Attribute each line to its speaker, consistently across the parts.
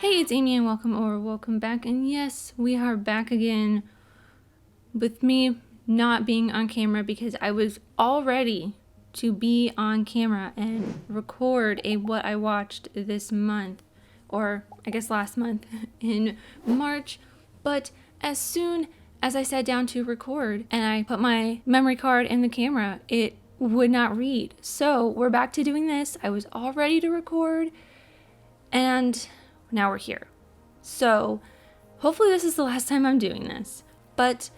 Speaker 1: Hey, it's Amy and welcome back. And yes, we are back again with me not being on camera because I was all ready to be on camera and record what I watched this month, or I guess last month in March. But as soon as I sat down to record and I put my memory card in the camera, it would not read. So we're back to doing this. I was all ready to record and now we're here. So hopefully this is the last time I'm doing this. But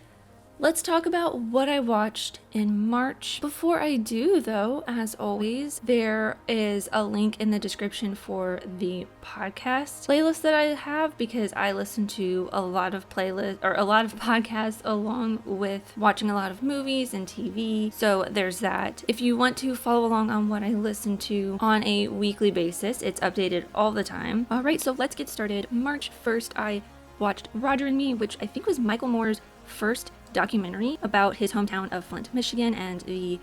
Speaker 1: let's talk about what I watched in March. Before I do, though, as always, there is a link in the description for the podcast playlist that I have because I listen to a lot of podcasts along with watching a lot of movies and TV. So there's that. If you want to follow along on what I listen to on a weekly basis, it's updated all the time. All right, so let's get started. March 1st, I watched Roger and Me, which I think was Michael Moore's first documentary about his hometown of Flint, Michigan, and the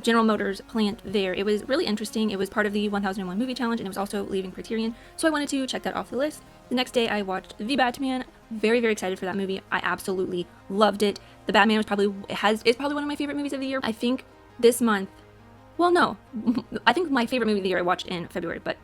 Speaker 1: General Motors plant there. It was really interesting. It was part of the 1001 Movie Challenge, and it was also leaving Criterion, so I wanted to check that off the list. The next day, I watched The Batman. Very, very excited for that movie. I absolutely loved it. The Batman is probably one of my favorite movies of the year. I think this month, well, no, I think my favorite movie of the year I watched in February, but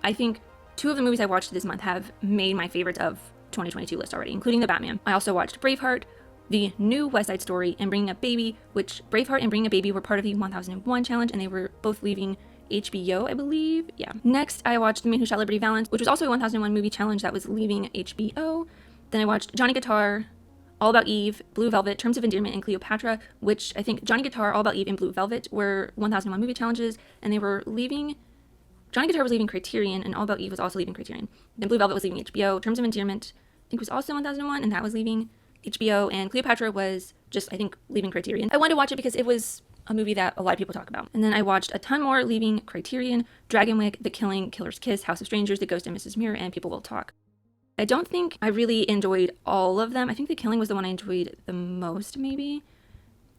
Speaker 1: I think two of the movies I watched this month have made my favorites of 2022 list already, including The Batman. I also watched Braveheart, the new West Side Story, and Bringing Up Baby, which Braveheart and Bringing Up Baby were part of the 1001 challenge, and they were both leaving HBO, I believe. Yeah. Next, I watched The Man Who Shot Liberty Valance, which was also a 1001 movie challenge that was leaving HBO. Then I watched Johnny Guitar, All About Eve, Blue Velvet, Terms of Endearment, and Cleopatra, which I think Johnny Guitar, All About Eve, and Blue Velvet were 1001 movie challenges, and they were leaving. Johnny Guitar was leaving Criterion, and All About Eve was also leaving Criterion. Then Blue Velvet was leaving HBO. Terms of Endearment, I think, was also 1001, and that was leaving HBO, and Cleopatra was just, I think, leaving Criterion. I wanted to watch it because it was a movie that a lot of people talk about. And then I watched a ton more leaving Criterion: Dragonwyck, The Killing, Killer's Kiss, House of Strangers, The Ghost and Mrs. Muir, and People Will Talk. I don't think I really enjoyed all of them. I think The Killing was the one I enjoyed the most, maybe.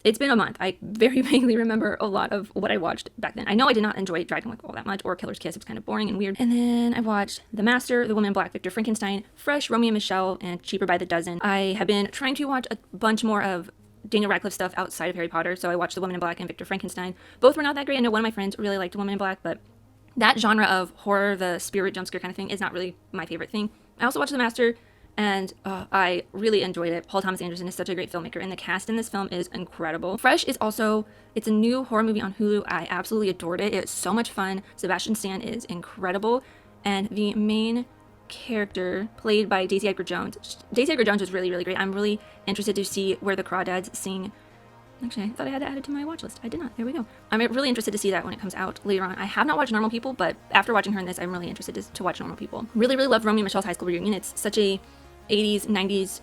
Speaker 1: It's been a month. I very vaguely remember a lot of what I watched back then. I know I did not enjoy Dragonwyck all that much, or Killer's Kiss. It was kind of boring and weird. And then I watched The Master, The Woman in Black, Victor Frankenstein, Fresh, Romeo and Michelle, and Cheaper by the Dozen. I have been trying to watch a bunch more of Daniel Radcliffe stuff outside of Harry Potter, so I watched The Woman in Black and Victor Frankenstein. Both were not that great. I know one of my friends really liked The Woman in Black, but that genre of horror, the spirit jump scare kind of thing, is not really my favorite thing. I also watched The Master, and I really enjoyed it. Paul Thomas Anderson is such a great filmmaker, and the cast in this film is incredible. Fresh is also, it's a new horror movie on Hulu. I absolutely adored it. It's so much fun. Sebastian Stan is incredible, and the main character, played by Daisy Edgar Jones. Daisy Edgar Jones was really, really great. I'm really interested to see Where the Crawdads Sing. Actually, I thought I had to add it to my watch list. I did not. There we go. I'm really interested to see that when it comes out later on. I have not watched Normal People, but after watching her in this, I'm really interested to watch Normal People. Really, really love Romeo and Michelle's high school reunion. It's such a 80s, 90s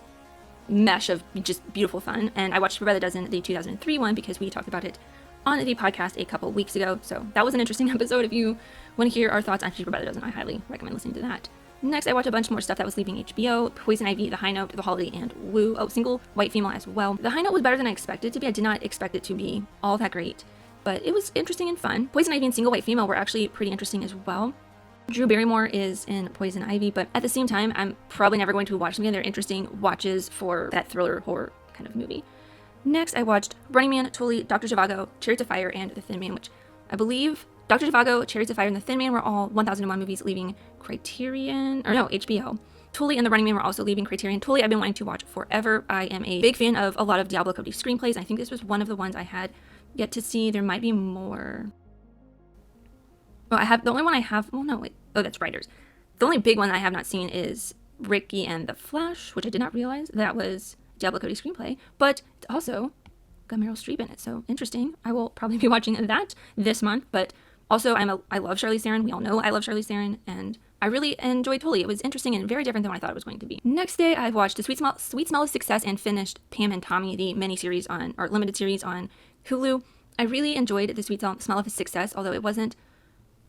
Speaker 1: mesh of just beautiful fun. And I watched Cheaper by the Dozen, the 2003 one, because we talked about it on the podcast a couple weeks ago. So that was an interesting episode. If you want to hear our thoughts on Cheaper by the Dozen, I highly recommend listening to that. Next, I watched a bunch more stuff that was leaving HBO: Poison Ivy, The High Note, The Holiday, and Woo. Oh, Single White Female as well. The High Note was better than I expected it to be. I did not expect it to be all that great, but it was interesting and fun. Poison Ivy and Single White Female were actually pretty interesting as well. Drew Barrymore is in Poison Ivy, but at the same time, I'm probably never going to watch them again. They're interesting watches for that thriller horror kind of movie. Next, I watched Running Man, Tully, Dr. Zhivago, Chariots of Fire, and The Thin Man, which I believe Dr. Zhivago, Chariots of Fire, and The Thin Man were all 1001 movies leaving HBO. Tully and The Running Man were also leaving Criterion. Tully I've been wanting to watch forever. I am a big fan of a lot of Diablo Cody screenplays. I think this was one of the ones I had yet to see. There might be more. Oh, that's Writers. The only big one I have not seen is Ricky and the Flash, which I did not realize that was Diablo Cody screenplay, but it's also got Meryl Streep in it, so interesting. I will probably be watching that this month, but also I love Charlize Theron. We all know I love Charlize Theron, and I really enjoyed Tully. It was interesting and very different than what I thought it was going to be. Next day, I watched The Sweet Smell of Success and finished Pam and Tommy, the mini-series or limited series on Hulu. I really enjoyed The Sweet Smell of Success, although it wasn't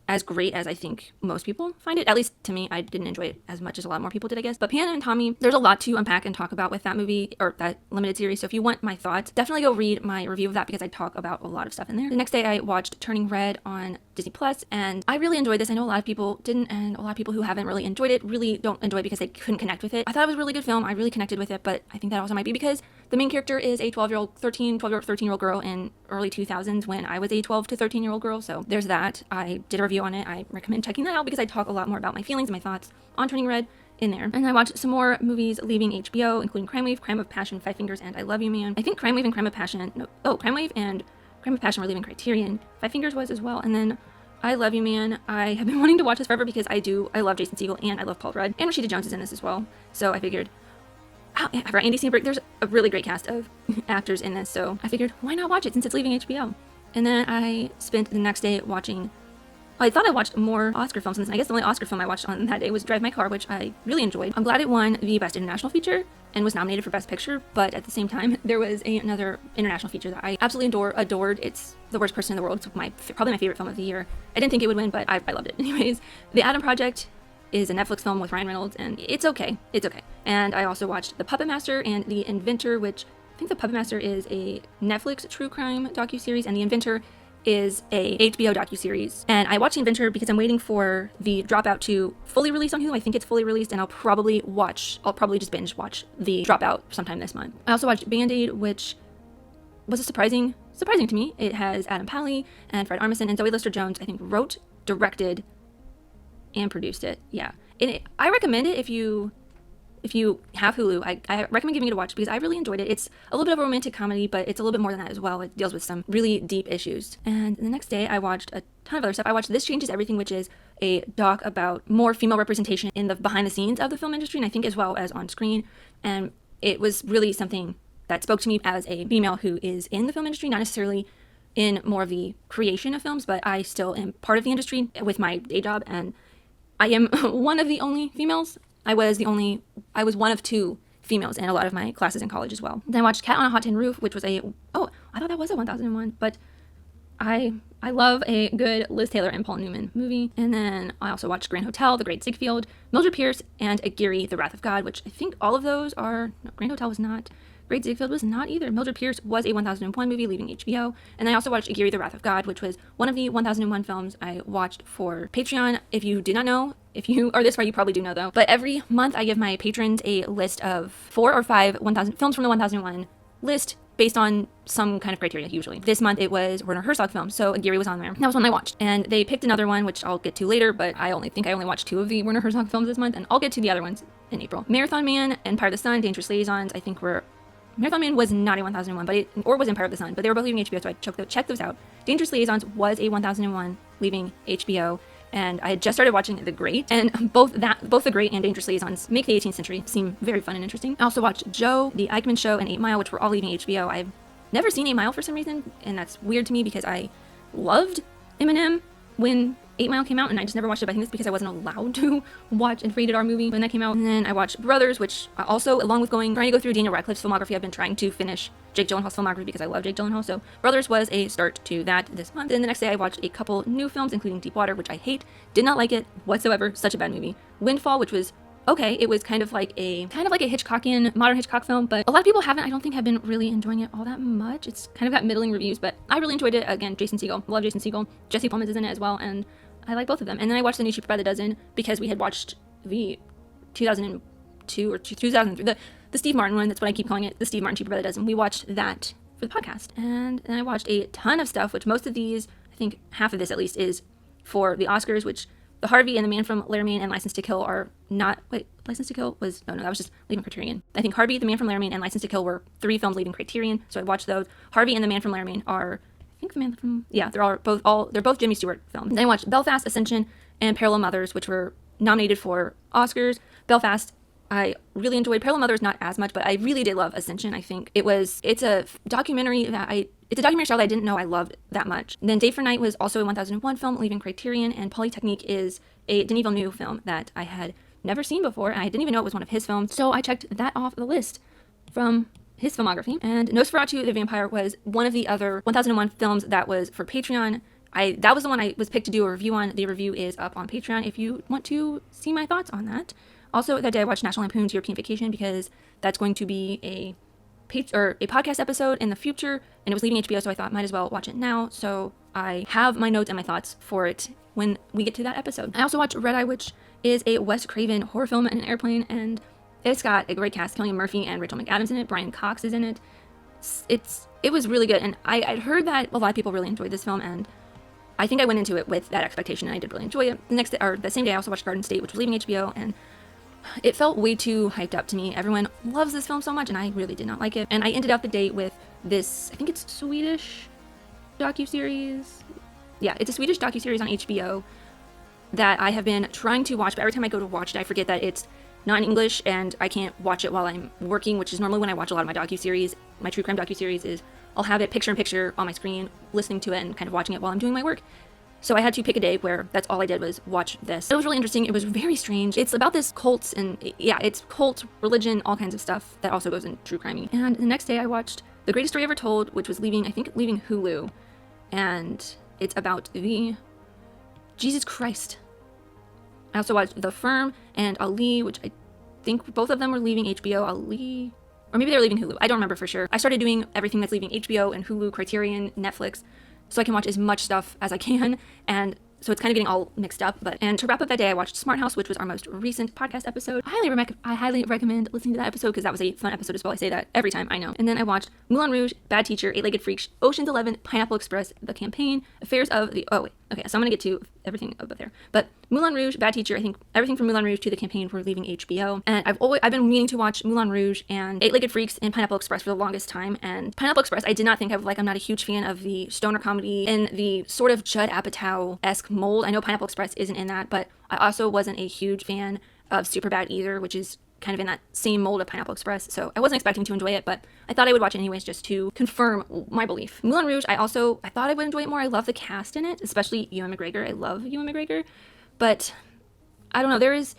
Speaker 1: as great as I think most people find it. At least to me, I didn't enjoy it as much as a lot more people did, I guess. But Pan and Tommy, there's a lot to unpack and talk about with that movie, or that limited series. So if you want my thoughts, definitely go read my review of that, because I talk about a lot of stuff in there. The next day I watched Turning Red on Disney Plus, and I really enjoyed this. I know a lot of people didn't, and a lot of people who haven't really enjoyed it really don't enjoy it because they couldn't connect with it. I thought it was a really good film. I really connected with it, but I think that also might be because the main character is a 13-year-old girl in early 2000s when I was a 12 to 13-year-old girl. So there's that. I did a review on it. I recommend checking that out because I talk a lot more about my feelings and my thoughts on Turning Red in there. And I watched some more movies leaving HBO, including Crime Wave, Crime of Passion, Five Fingers, and I Love You Man. I think Crime Wave and Crime of Passion, Crime Wave and Crime of Passion were leaving Criterion. Five Fingers was as well. And then I Love You Man, I have been wanting to watch this forever because I love Jason Segel and I love Paul Rudd. And Rashida Jones is in this as well. So I figured, for Andy Samberg, there's a really great cast of actors in this, so I figured, why not watch it since it's leaving HBO? And then I spent the next day watching, I thought I watched more Oscar films, and I guess the only Oscar film I watched on that day was Drive My Car, which I really enjoyed. I'm glad it won the Best International Feature and was nominated for Best Picture, but at the same time, there was another international feature that I absolutely adored. It's The Worst Person in the World. It's probably my favorite film of the year. I didn't think it would win, but I loved it. Anyways, The Adam Project is a Netflix film with Ryan Reynolds, and it's okay. And I also watched The Puppet Master and The Inventor, which I think The Puppet Master is a Netflix true crime docuseries, and The Inventor is a HBO docuseries. And I watched The Inventor because I'm waiting for The Dropout to fully release on Hulu. I think it's fully released, and I'll probably just binge watch The Dropout sometime this month. I also watched Band-Aid, which was surprising to me. It has Adam Pally and Fred Armisen, and Zoe Lister-Jones, I think, wrote, directed, and produced it. Yeah. I recommend it if you have Hulu. I recommend giving it a watch because I really enjoyed it. It's a little bit of a romantic comedy, but it's a little bit more than that as well. It deals with some really deep issues. And the next day I watched a ton of other stuff. I watched This Changes Everything, which is a doc about more female representation in the behind the scenes of the film industry, and I think as well as on screen. And it was really something that spoke to me as a female who is in the film industry, not necessarily in more of the creation of films, but I still am part of the industry with my day job, and I am one of the only females. I was one of two females in a lot of my classes in college as well. Then I watched Cat on a Hot Tin Roof, which was I thought that was a 1001, but I love a good Liz Taylor and Paul Newman movie. And then I also watched Grand Hotel, The Great Ziegfeld, Mildred Pierce, and Aguirre, The Wrath of God, which I think all of those are, no, Grand Hotel was not. Great Ziegfeld was not either. Mildred Pierce was a 1001 movie leaving HBO. And I also watched Aguirre, The Wrath of God, which was one of the 1001 films I watched for Patreon. If you did not know, if you are this far, you probably do know though. But every month I give my patrons a list of 4 or 5 films from the 1001 list based on some kind of criteria usually. This month it was Werner Herzog films, so Aguirre was on there. That was one I watched. And they picked another one, which I'll get to later, but I only watched 2 of the Werner Herzog films this month, and I'll get to the other ones in April. Marathon Man, Empire of the Sun, Dangerous Liaisons, I think Marathon Man was not a 1001, or was Empire of the Sun, but they were both leaving HBO, so I checked those out. Dangerous Liaisons was a 1001 leaving HBO, and I had just started watching The Great, and both The Great and Dangerous Liaisons make the 18th century seem very fun and interesting. I also watched Joe, The Eichmann Show, and 8 Mile, which were all leaving HBO. I've never seen 8 Mile for some reason, and that's weird to me because I loved Eminem when 8 Mile came out, and I just never watched it. But I think it's because I wasn't allowed to watch a rated R movie when that came out. And then I watched Brothers, which I also, along with trying to go through Daniel Radcliffe's filmography, I've been trying to finish Jake Gyllenhaal's filmography because I love Jake Gyllenhaal. So Brothers was a start to that this month. And the next day I watched a couple new films, including Deepwater, which I hate, did not like it whatsoever, such a bad movie. Windfall, which was okay. It was kind of like a Hitchcockian, modern Hitchcock film, but a lot of people have been really enjoying it all that much. It's kind of got middling reviews, but I really enjoyed it. Again, Jason Segel, love Jason Segel. Jesse Plemons is in it as well, and I like both of them. And then I watched The New Cheaper by the Dozen because we had watched the 2002 or 2003, the Steve Martin one. That's what I keep calling it, the Steve Martin Cheaper by the Dozen. We watched that for the podcast. And then I watched a ton of stuff, which most of these, I think half of this at least, is for the Oscars, which The Harvey and The Man from Laramie and License to Kill are not, License to Kill was, no, that was just leaving Criterion. I think Harvey, The Man from Laramie, and License to Kill were 3 films leaving Criterion, so I watched those. Harvey and The Man from Laramie are, I think The Man from, yeah, they're both Jimmy Stewart films. Then I watched Belfast, Ascension, and Parallel Mothers, which were nominated for Oscars. Belfast, I really enjoyed. Parallel Mothers, not as much, but I really did love Ascension. I think it's a documentary it's a documentary style that I didn't know I loved that much. And then Day for Night was also a 1001 film leaving Criterion, and Polytechnique is a Denis Villeneuve film that I had never seen before, and I didn't even know it was one of his films, so I checked that off the list from his filmography. And Nosferatu the Vampire was one of the other 1001 films that was for Patreon.
Speaker 2: that was the one I was picked to do a review on. The review is up on Patreon if you want to see my thoughts on that. Also, that day I watched National Lampoon's European Vacation because that's going to be a podcast episode in the future, and it was leaving HBO, so I thought might as well watch it now. So I have my notes and my thoughts for it when we get to that episode. I also watched Red Eye, which is a Wes Craven horror film in an airplane, and it's got a great cast. Cillian Murphy and Rachel McAdams in it. Brian Cox is in it. It was really good, and I'd heard that a lot of people really enjoyed this film, and I think I went into it with that expectation, and I did really enjoy it. The same day, I also watched Garden State, which was leaving HBO, and it felt way too hyped up to me. Everyone loves this film so much, and I really did not like it. And I ended out the date with this, I think it's Swedish docuseries. Yeah, it's a Swedish docuseries on HBO that I have been trying to watch, but every time I go to watch it, I forget that it's not in English, and I can't watch it while I'm working, which is normally when I watch a lot of my docuseries. My true crime docuseries is I'll have it picture-in-picture on my screen, listening to it and kind of watching it while I'm doing my work. So I had to pick a day where that's all I did was watch this. It was really interesting. It was very strange. It's about this cult, and yeah, it's cult, religion, all kinds of stuff that also goes in true crime. And the next day I watched The Greatest Story Ever Told, which was leaving Hulu. And it's about the Jesus Christ. I also watched The Firm and Ali, which I think both of them were leaving HBO. Ali, or maybe they're leaving Hulu. I don't remember for sure. I started doing everything that's leaving HBO and Hulu, Criterion, Netflix, so I can watch as much stuff as I can, and so it's kind of getting all mixed up. And to wrap up that day, I watched Smart House, which was our most recent podcast episode. I highly recommend listening to that episode because that was a fun episode as well. I say that every time, I know. And then I watched Moulin Rouge, Bad Teacher, Eight-Legged Freaks, Ocean's 11, Pineapple Express, The Campaign, Affairs of the... Oh, wait. Okay, so I'm going to get to everything up there. But Moulin Rouge, Bad Teacher, I think everything from Moulin Rouge to The Campaign were leaving HBO. And I've been meaning to watch Moulin Rouge and Eight-Legged Freaks and Pineapple Express for the longest time. And Pineapple Express, I did not think I'm not a huge fan of the stoner comedy and the sort of Judd Apatow-esque mold. I know Pineapple Express isn't in that, but I also wasn't a huge fan of Superbad either, which is kind of in that same mold of Pineapple Express, so I wasn't expecting to enjoy it, but I thought I would watch it anyways just to confirm my belief. Moulin Rouge, I thought I would enjoy it more. I love the cast in it, especially Ewan McGregor. I love Ewan McGregor, but I don't know, there's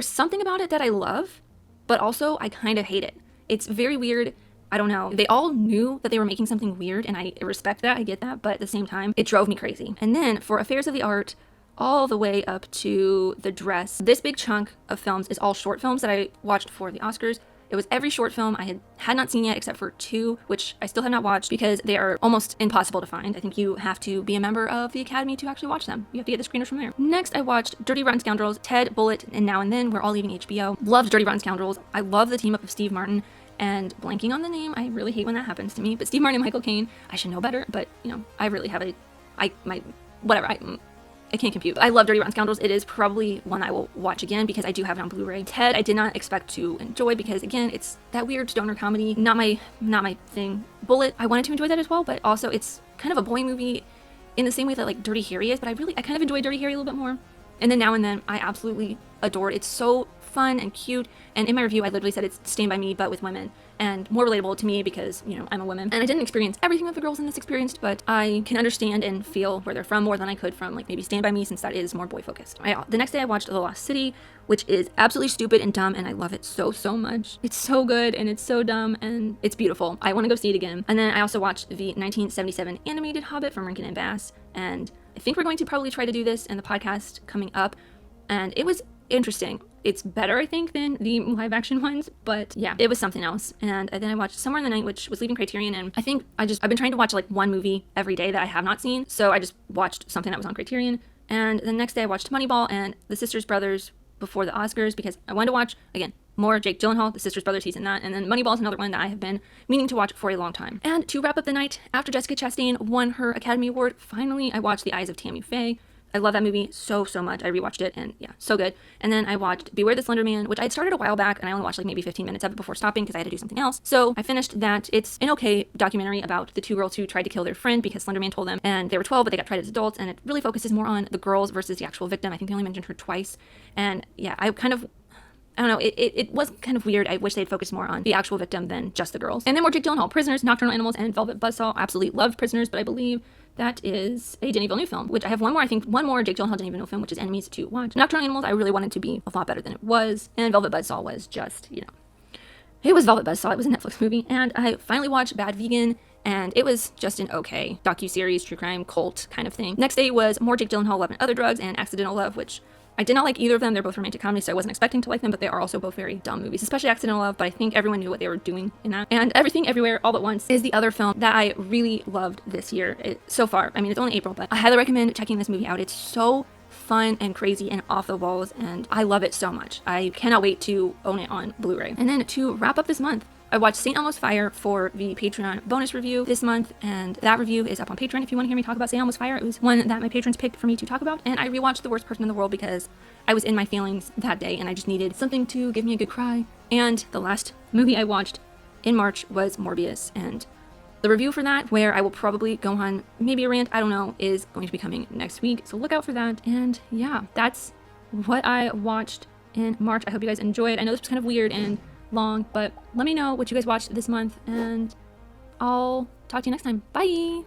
Speaker 2: something about it that I love, but also I kind of hate it. It's very weird. I don't know. They all knew that they were making something weird, and I respect that, I get that, but at the same time, it drove me crazy. And then for Affairs of the Art, all the way up to The Dress, this big chunk of films is all short films that I watched for the Oscars. It was every short film I had not seen yet except for two, which I still have not watched because they are almost impossible to find. I think you have to be a member of the Academy to actually watch them. You have to get the screeners from there. Next, I watched Dirty Rotten Scoundrels, Ted, Bullet, and Now and Then. We're all leaving HBO. Loved Dirty Rotten Scoundrels. I love the team up of Steve Martin and blanking on the name. I really hate when that happens to me. But Steve Martin and Michael Caine, I should know better, but I really have I can't compute. I love Dirty Rotten Scoundrels. It is probably one I will watch again because I do have it on Blu-ray. Ted, I did not expect to enjoy because, again, it's that weird stoner comedy. Not my thing. Bullet, I wanted to enjoy that as well, but also it's kind of a boy movie in the same way that like Dirty Harry is, but I kind of enjoy Dirty Harry a little bit more. And then Now and Then, I absolutely adore it. It's so fun and cute, and in my review I literally said it's Stand By Me but with women, and more relatable to me because I'm a woman, and I didn't experience everything that the girls in this experienced, but I can understand and feel where they're from more than I could from like maybe Stand By Me, since that is more boy focused. The next day I watched The Lost City, which is absolutely stupid and dumb, and I love it so much. It's so good and it's so dumb and it's beautiful. I want to go see it again. And then I also watched the 1977 animated Hobbit from Rankin and Bass, and I think we're going to probably try to do this in the podcast coming up, and it was interesting. It's better, I think, than the live action ones, but yeah, it was something else. And then I watched Somewhere in the Night, which was leaving Criterion, and I think I've been trying to watch like one movie every day that I have not seen, so I just watched something that was on Criterion. And the next day I watched Moneyball and The Sisters Brothers before the Oscars because I wanted to watch, again, more Jake Gyllenhaal, The Sisters Brothers, he's in that, and then Moneyball is another one that I have been meaning to watch for a long time. And to wrap up the night, after Jessica Chastain won her Academy Award, finally I watched The Eyes of Tammy Faye. I love that movie so much. I rewatched it, and yeah, so good. And then I watched Beware the Slender Man, which I had started a while back, and I only watched like maybe 15 minutes of it before stopping because I had to do something else. So I finished that. It's an okay documentary about the two girls who tried to kill their friend because Slender Man told them, and they were 12, but they got tried as adults, and it really focuses more on the girls versus the actual victim. I think they only mentioned her twice, and yeah, I don't know, it was kind of weird. I wish they'd focused more on the actual victim than just the girls. And then more Jake Gyllenhaal, Prisoners, Nocturnal Animals, and Velvet Buzzsaw. Absolutely loved Prisoners, but I believe that is a Denis Villeneuve film, which I have one more Jake Gyllenhaal Denis Villeneuve film, which is Enemies to watch. Nocturnal Animals, I really wanted to be a lot better than it was, and Velvet Buzzsaw was just, it was Velvet Buzzsaw. It was a Netflix movie, and I finally watched Bad Vegan, and it was just an okay docuseries, true crime, cult kind of thing. Next day was more Jake Gyllenhaal, Love and Other Drugs, and Accidental Love, which I did not like either of them. They're both romantic comedies, so I wasn't expecting to like them, but they are also both very dumb movies, especially Accidental Love, but I think everyone knew what they were doing in that. And Everything Everywhere All at Once is the other film that I really loved this year so far. I mean, it's only April, but I highly recommend checking this movie out. It's so fun and crazy and off the walls, and I love it so much. I cannot wait to own it on Blu-ray. And then to wrap up this month, I watched St. Elmo's Fire for the Patreon bonus review this month, and that review is up on Patreon if you want to hear me talk about St. Elmo's Fire. It was one that my patrons picked for me to talk about, and I rewatched The Worst Person in the World because I was in my feelings that day and I just needed something to give me a good cry. And the last movie I watched in March was Morbius, and the review for that, where I will probably go on maybe a rant, I don't know, is going to be coming next week, so look out for that. And yeah, that's what I watched in March. I hope you guys enjoyed. I know this was kind of weird and long, but let me know what you guys watched this month, and I'll talk to you next time. Bye!